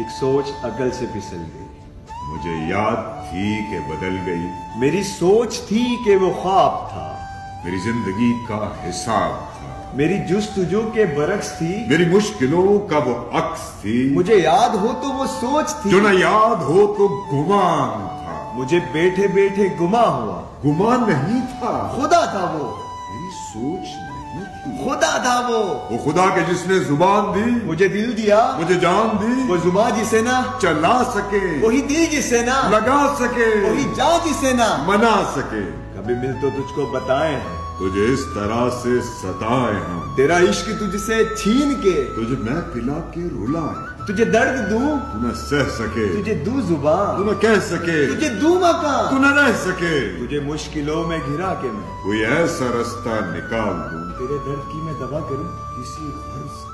एक सोच अकल से फिसल गई। मुझे याद थी कि बदल गई। मेरी सोच थी कि वो ख्वाब था। मेरी जिंदगी का हिसाब था। मेरी जुस्तजू के बरक्स थी। मेरी मुश्किलों का वो अक्स थी। मुझे याद हो तो वो सोच थी। जो न याद हो तो गुमान था। मुझे बैठे बैठे गुमा हुआ। गुमान नहीं था, खुदा था वो। मेरी सोच नहीं थी। खुदा था वो खुदा के जिसने जुबान दी, मुझे दिल दिया। मुझे जान दी। वो जुबा जिसे ना चला सके, वही दिल जिसे ना लगा सके, वही जा जिसे ना मना सके। कभी मिल तो तुझको बताए हैं। तुझे इस तरह से सताए हम, तेरा इश्क तुझसे छीन के तुझे मैं पिला के रुलाए। तुझे दर्द दूं, तू न सह सके, तुझे दूं जुबान, तू न कह सके, तुझे दूं तू मकान, न रह सके। तुझे मुश्किलों में घिरा के मैं कोई ऐसा रास्ता निकाल दूं, तेरे दर्द की मैं दवा करूं किसी गर्ज